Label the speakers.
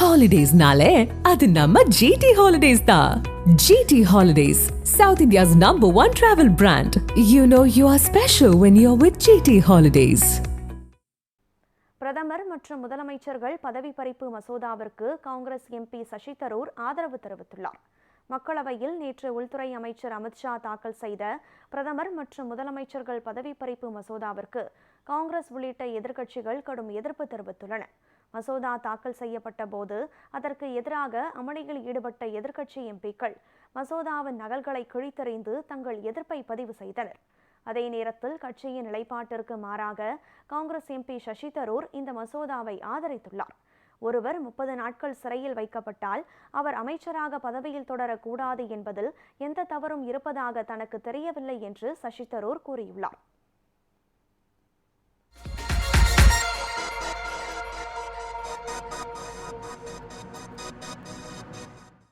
Speaker 1: ஹாலிடேஸ்னாலே அது நம்ம ஜிடி ஹாலிடேஸ் தான். GT holidays, South India's #1 travel brand. You know you are special when you're with GT Holidays.
Speaker 2: பிரதமர் மற்றும் முதலமைச்சர்கள் பதவி பறிப்பு மசோதாவிற்கு காங்கிரஸ் எம்பி சசி தரூர் ஆதரவு தெரிவித்துள்ளார். மக்களவையில் நேற்று உள்துறை அமைச்சர் அமித்ஷா தாக்கல் செய்த பிரதமர் மற்றும் முதலமைச்சர்கள் பதவி பறிப்பு மசோதாவிற்கு காங்கிரஸ் உள்ளிட்ட எதிர்க்கட்சிகள் கடும் எதிர்ப்பு தெரிவித்துள்ளன. மசோதா தாக்கல் செய்யப்பட்ட போது அதற்கு எதிராக அமளியில் ஈடுபட்ட எதிர்க்கட்சி எம்பிக்கள் மசோதாவின் நகல்களை கிழித்தெறிந்து தங்கள் எதிர்ப்பை பதிவு செய்தனர். அதே நேரத்தில் கட்சியின் நிலைப்பாட்டிற்கு மாறாக காங்கிரஸ் எம்பி சசி தரூர் இந்த மசோதாவை ஆதரித்துள்ளார். ஒருவர் 30 நாட்கள் சிறையில் வைக்கப்பட்டால் அவர் அமைச்சராக பதவியில் தொடரக்கூடாது என்பதில் எந்த தவறும் இருப்பதாக தனக்கு தெரியவில்லை என்று சசி தரூர் கூறியுள்ளார்.